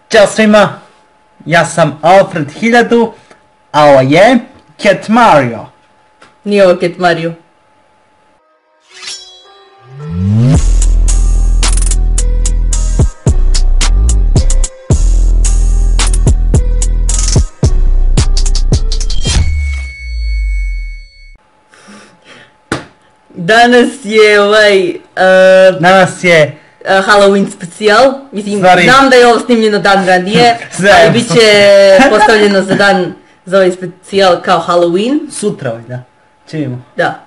Ćao svima, ja sam Alfred 1000, a ovo je Cat Mario. Nije ovo Cat Mario. Danas je Halloween specijal, mislim, Stvari. znam da je ovo snimljeno dan ranije, ali bit će postavljeno za ovaj specijal kao Halloween. sutra ovaj, da. Čujemo. Da.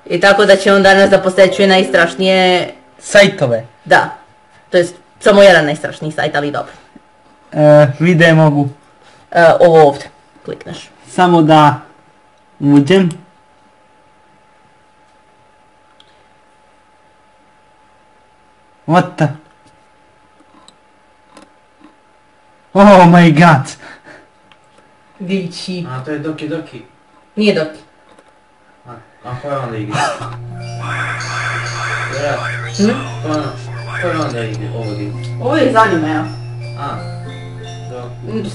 I tako da će on danas da posećuje najstrašnije, Sajtove. da, to jest samo jedan najstrašniji sajt, ali dobro. Videe mogu Ovo ovdje, klikneš. samo da uđem. What the? Oh my god. Vići. A to je Doki Doki. Nije Doki. A ko je onda igra? Ko je onda ovo igra? Ovo je iz anime, A, dobro.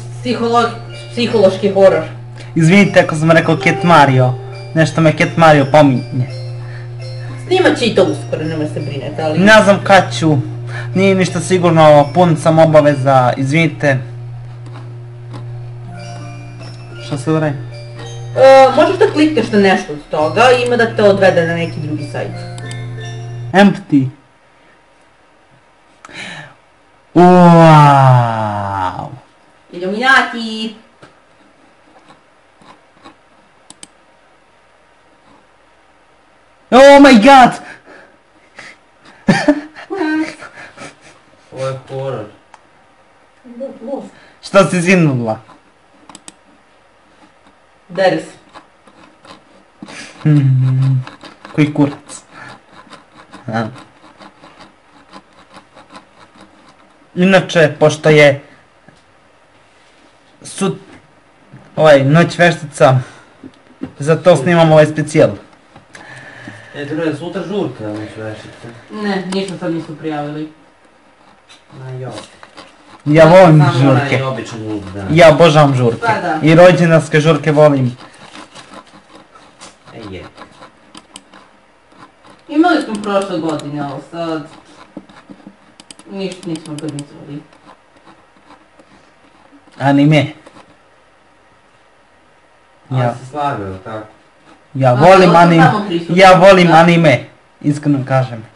Psihološki horor. Izvinite ako sam rekao Cat Mario. Nešto me Cat Mario pominje. Snimat će i to uskoro, nemoj se brinete, ali... Ne znam kad ću. Nije ništa sigurno, pun sam obaveza, izvinite. Šta se uraje? Možeš da klikneš na nešto od toga i ima da te odvede na neki drugi sajt. Empty. Wow. Illuminati! Oh my god. Ovo je horor. Šta si zinula? Dere se. Koji kurac. Inače, pošto je noć veštica, zato snimamo ovaj specijal. To je sutra žurka, noć veštice. Ne, ništa sad nisu prijavili. Na jo. Ja volim Samo onaj žurke. običan žurk, da. Ja obožavam žurke. Pa da. I rođendanske žurke volim. Je. Imali smo prošle godine, ali sad... Ništa nismo organizovali. Anime. Ali Ja, se slavio, tako? ja A, volim ovo sam anime. samo prisutna, Ja volim da. anime. Iskreno kažem.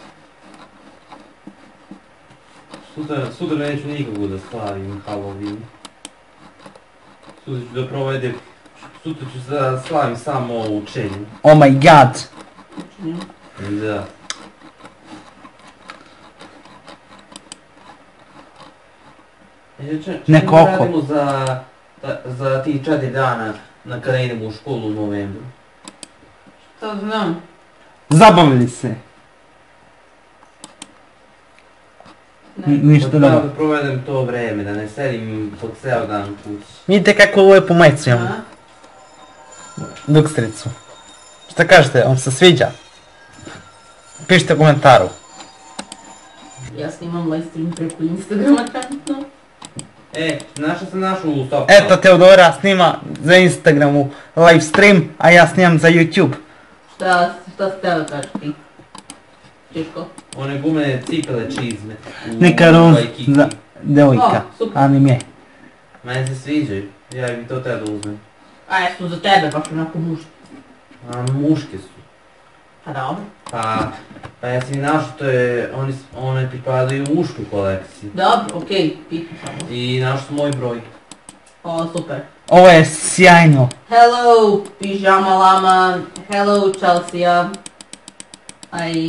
Sutra neću nikako da slavim Halloween. Sutra ću da provedem... Sutra ću da slavim samo učenje. Oh my god. Da. Neko Šta oko. radimo za tih 4 dana kada idemo u školu u novembru? To znam. Zabavili se. Ništa Da dobro. provedem to vreme, da ne sedim po ceo dan kući. Vidite kako lijepu majicu imam. Dukstricu. Šta kažete, vam se sviđa? Pišite u komentaru. Ja snimam live stream preko Instagrama trenutno. Našao sam našu stopku. Eto Teodora snima za Instagramu live stream, a ja snimam za YouTube. Šta si teo kažeš ti? Češko? One gumene cipele čizme. Neka rum za devojka. O, super. Anime. Mene se sviđaju, ja bih to teo da uzmem. A jesu za tebe, baš onako muški. A muške su. Pa dobro. Pa ja sam i našao, one pripadaju mušku kolekciju. Dobro, okej, pitam samo. I našao sam moj broj. O, super. Ovo je sjajno. Hello, Pijama Lama. Hello, Chelsea. Aj.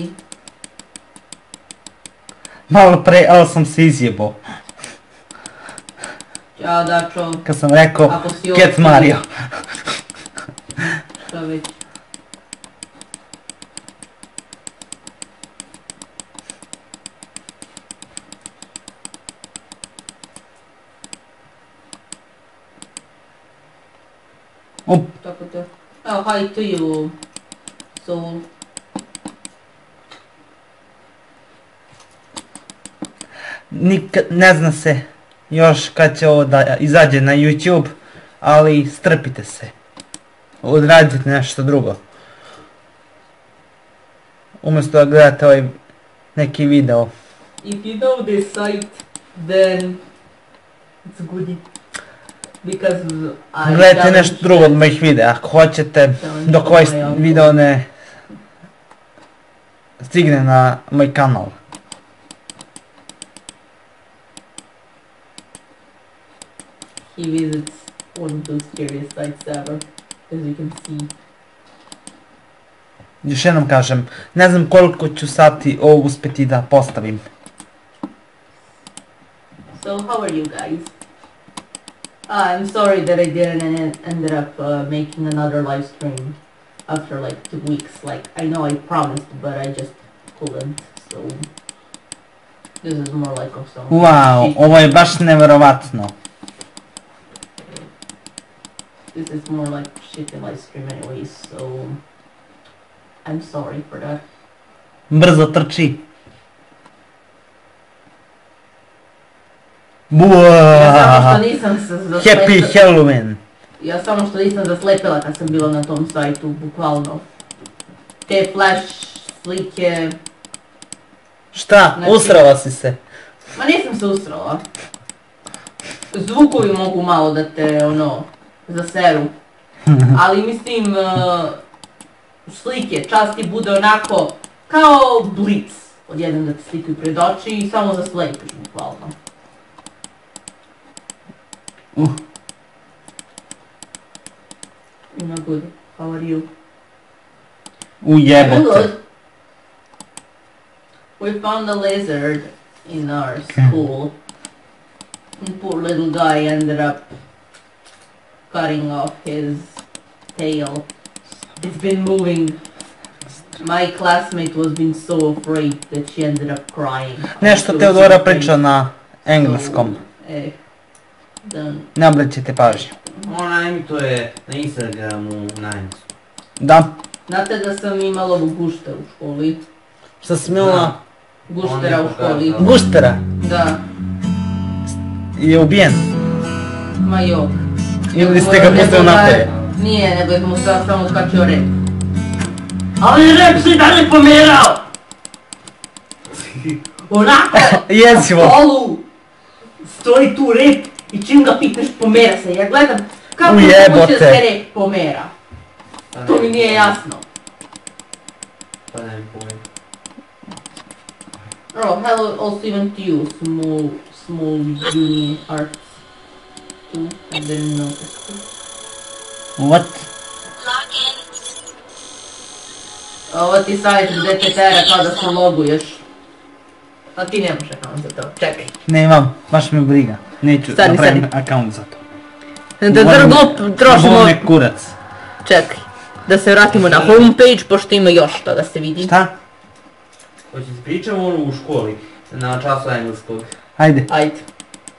Malo pre, ali sam se izjebao. Ćao, Dačo. Kad sam rekao Ako si Cat ovdje. Mario. Šta već? Op, Tako to. Evo, hi to you, Soul. nikad ne zna se još kad će ovo da izađe na YouTube, ali strpite se. Odradite nešto drugo. Umjesto da gledate ovaj neki video. If you know this site, then it's good. Because Gledajte nešto drugo od mojih videa, ako hoćete, dok ovaj video ne stigne na moj kanal. He visits one of those scariest sites ever, as you can see. Još jednom kažem, ne znam koliko ću sati ovo uspjeti da postavim. So how are you guys? I'm sorry that I didn't ended up making another live stream after like 2 weeks. Like, I know I promised, but I just couldn't. So this is more like of some Wow, ovo je baš nevjerovatno. This is more like shitty live stream anyways, so I'm sorry for that. Brzo trči. Ja samo što nisam se zaslepila. Happy Halloween. Ja samo što nisam zaslepila kad sam bila na tom sajtu, bukvalno. Te flash slike... Šta? Znači- Usrala si se? Ma nisam se usrala. Zvukovi mogu malo da te, ono, zaseru. Ali mislim, slike, čast ti bude onako kao blic. Odjednom da te slikaju pred oči i samo zaslepiš, bukvalno. You're not good. How are you? I'm Ujebote. good. We found a lizard in our school. And poor little guy ended up cutting off his tail. It's been moving. My classmate was being so afraid that she ended up crying. Nešto Teodora priča na engleskom. Ne obraćajte pažnju. Ona emituje na Instagramu na engleskom. Da. Znate da sam imala guštera u školi? Šta si imala? Guštera u školi. Guštera? Da. Je ubijen? Ma jok. Ili ste ga pustili napolje? Nije, nego mu samo skačio rep. Ali rep si dalje pomerao! Onako! Jezivo. Na polu stoji tu rep i čim ga pitneš pomera se. Ja gledam kako je moguće da se rep pomera. To mi nije jasno. Pa ne mi pojma. Oh, hello also even to you, small uni arts. Too, I didn't notice. What? Ovo ti sajt gdje te tera kao da se loguješ. A ti nemaš akaunt za to, čekaj. Nemam, baš me briga. Neću Stani, napravim akaunt za to. Da glup trošimo... Volim me kurac. Čekaj, da se vratimo na homepage, pošto ima još to da se vidi. Šta? Hoće se pričamo ono u školi, na času engleskog. Ajde, Ajde.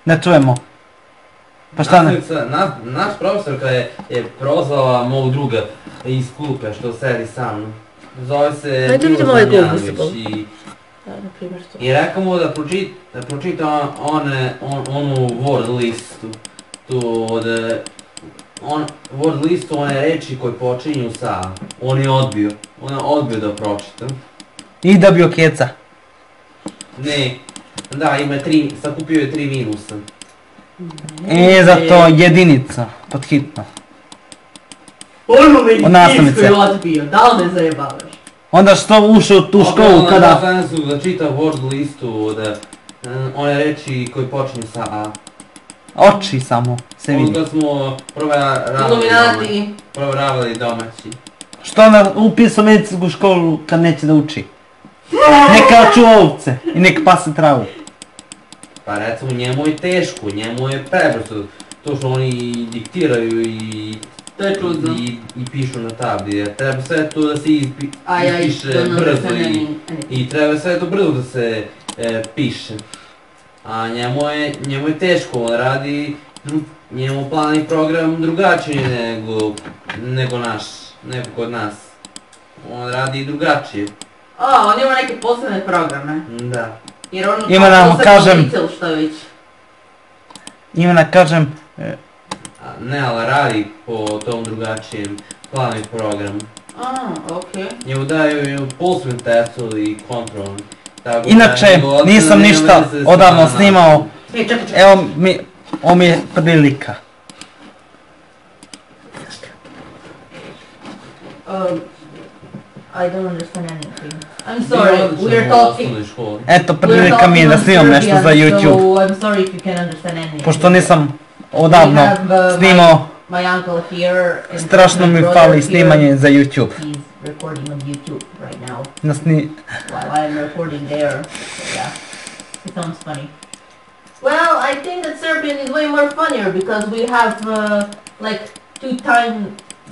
da čujemo. Pa šta ne? Naš profesorka je prozvala mog druga iz klupe što sedi sa mnom. Zove se Ajde vidimo ovaj Google i... I rekao mu da pročita onu word listu. Tu od... word listu one reči koje počinju sa... On je odbio da pročita. I dobio keca. Ne. Da, ima 3, sakupio je 3 minusa. Zato jedinica, pod hitno. Ono me Od nastavnice. isko je odbio, da li me zajebavaš? Onda što ušao u tu školu kada... Kada su da čita word listu od one reči koje počinju sa A. Oči samo se vidi. Onda smo provjeravali domaći. Što ona upisao medicinsku školu kad neće da uči? Neka čuva ovce i neka pase travu. Pa recimo njemu je teško, njemu je prebrzo. To što oni diktiraju i... To je čudno. I pišu na tabli, jer treba sve to da se ispiše brzo i treba sve to brzo da se piše. A njemu je teško, on radi, njemu plan i program drugačiji nego kod nas. On radi drugačije. A, on ima neke posebne programe. Da. Jer on Ima nam, kažem... Što već. Ivana kažem, Ne, ali radi po tom drugačijem planu i programu. Okej. Njemu daju pulsovim testu i kontrolom. inače nisam ništa odavno snimao, Čekaj. evo ovo mi je prilika. I don't understand anything. I'm sorry, we're talking. Eto prilika mi je da snimam nešto za YouTube, So I'm sorry if you can understand anything. pošto nisam odavno snimao, My uncle here. and strašno my mi brother fali here. snimanje za YouTube. He's recording on YouTube right now while I'm recording there. So yeah, it sounds funny. Well, I think that Serbian is way more funnier because we have like 2 times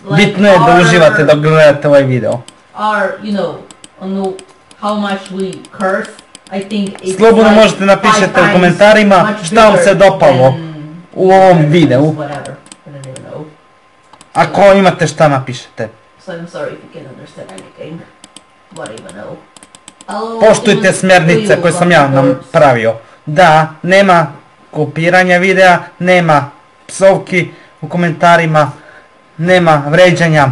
like Bitno je da uživate dok gledate ovaj video. our, you know, how much we curse. I think it's Slobodno like možete napišete 5 u times komentarima much šta vam se bigger dopalo than u ovom videu. Whatever. I don't even know. Ako imate šta napišete. So I'm sorry if you can understand anything. What even know. I'll Poštujte do smjernice you koje sam ja reports. napravio. Da, nema kopiranja videa, nema psovki u komentarima, nema vređanja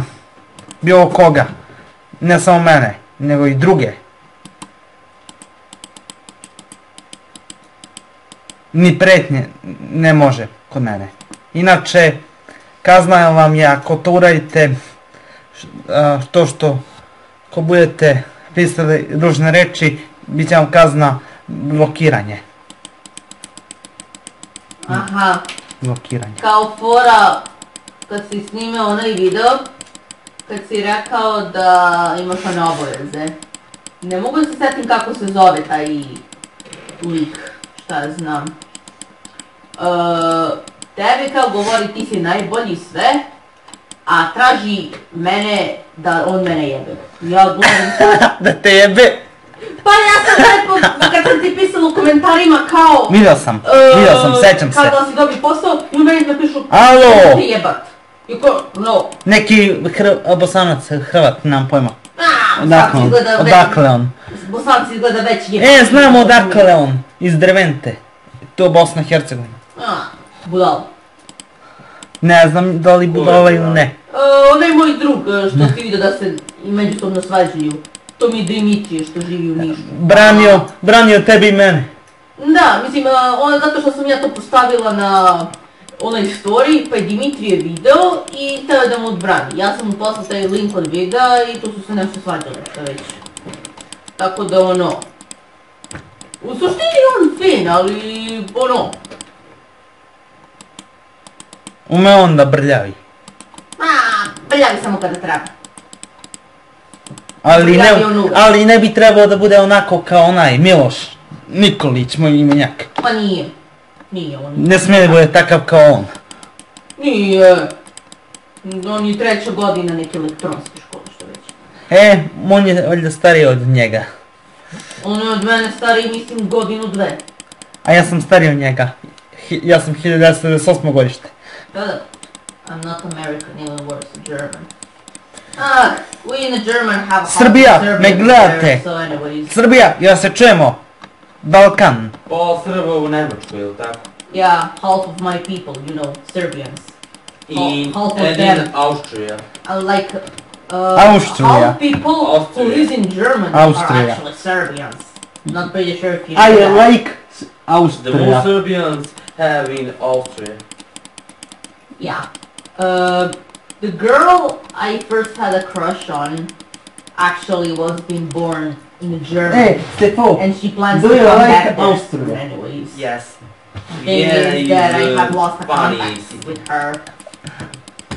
bilo koga. Ne samo mene, nego i druge. Ni pretnje ne može kod mene. Inače, kazna vam je ako to uradite, ako budete pisali ružne reči, bit će vam kazna blokiranje. Aha, Blokiranje. kao fora kad si snimao onaj video, kad si rekao da imaš one obaveze. Ne mogu se sjetim kako se zove taj lik, šta ja znam. Tebi kao govori ti si najbolji sve, a traži mene da on mene jebe. Ja govorim sad, Da te jebe! pa ja sam rekao, kad sam ti pisala u komentarima kao... Vidio sam, sećam se. Kada si dobi posao, i u meni napišu, Alo! ti jebat. I ko, no. Neki Bosanac, Hrvat, nemam pojma. Bosanci izgleda već... Odakle on? Bosanci izgleda već jebat. Znam odakle on, iz Drvente. To Bosna i Hercegovina. Budal. Ne znam da li budala ili ne. Onaj moj drug što ti vidio da se i međusobno svađaju. To mi je Dimitrije što živi u Nišu. Branio tebi i mene. Da, mislim, zato što sam ja to postavila na onaj story, pa je Dimitrije video i teo da mu odbrani. Ja sam mu poslala taj link od videa i tu su se nešto svađali, što već. Tako da ono... U suštini je on fin, ali ono... Ume on da brljavi. Brljavi samo kada treba. Ali ne bi trebao da bude onako kao onaj Miloš Nikolić, moj imenjak. Pa nije. Nije on. Ne smije da bude takav kao on. Nije. On je 3. godina neke elektronske škole, što već. On je valjda stariji od njega. On je od mene stariji, mislim, 1-2. A ja sam stariji od njega. Ja sam 1998. godište. Da. I'm not American, even worse, German. We in German have Srbija, me gledate. So anyways. Srbija, ja se čujemo. Balkan. Pola Srba u Nemačkoj, ili tako? Yeah, half of my people, you know, Serbians. I half of Edin them. Austrija. Like, Austria. half people who Austria. live in Germany Austria. are actually Serbians. Not pretty sure if you I know that. like The most Austria. Serbians have in Austria. Yeah. The girl I first had a crush on actually was being born in Germany. Stefo. And she plans Do to you come like back there Austria? soon anyways. Yes. Thing is that I have lost the funny. contact with her.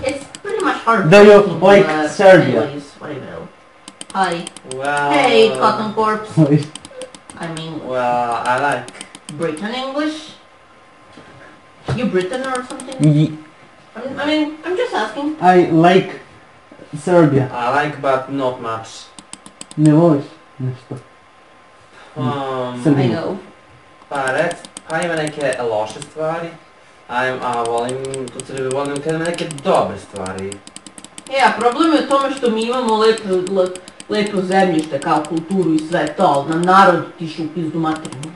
It's pretty much hard. Do you like Serbia? Anyways, what do you know? Hi. Well, Hey, Cotton Corpse. I mean, well, I like. Britain English? You Britain or something? I mean, I'm just asking. I like Serbia. I like, but not much. Ne voliš nešto? I know. Pa ima neke loše stvari, a volim, tu Srbiju volim kad ima neke dobre stvari. A problem je u tome što mi imamo lepo zemljište kao kulturu i sve to, ali nam narod tiše u pizdu materinu.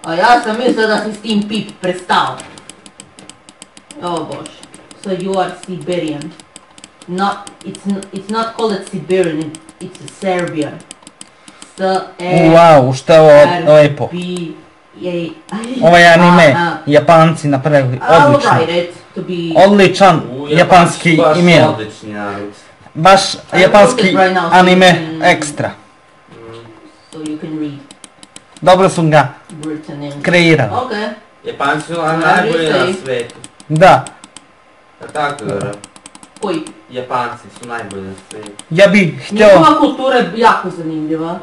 A ja sam mislila da si s tim Pip prestao. Oh bože. So you are Siberian. It's not called Siberian, it's Serbian. Wow, što je ovo lepo. Ovaj anime, Japanci napravili odličan. Odličan japanski email. Baš japanski anime ekstra. Dobro su ga kreirali. Japanci su najbolji na svijetu. Da. Tako da. Koji? Japanci su najbolji na svijetu. Ja bih htio... Njihova kultura je jako zanimljiva.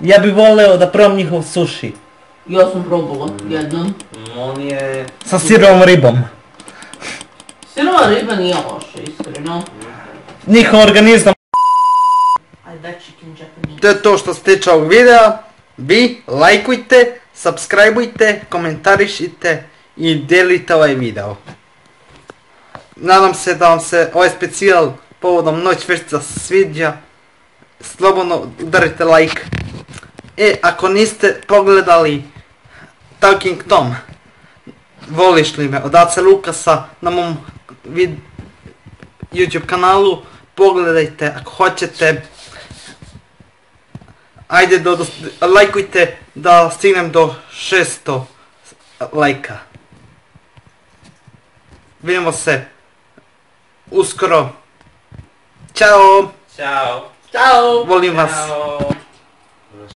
Ja bih voleo da probam njihov sushi. Ja sam probala jednom. On je... Sa sirovom ribom. Sirova riba nije loša, iskreno. Njihov organizam... I bet you can Japanese. To je to što se tiče ovog videa. Vi lajkujte, subscribeujte, komentarišite i dijelite ovaj video. Nadam se da vam se ovaj specijal povodom Noć veštica sviđa. Slobodno udarite like. Ako niste pogledali Talking Tom, voliš li me, od Ace Lukasa na mom YouTube kanalu, pogledajte ako hoćete. Ajde lajkujte da stignem do 600 lajka. Vidimo se uskoro. Ćao! Ćao! Ćao! Volim vas! Ćao!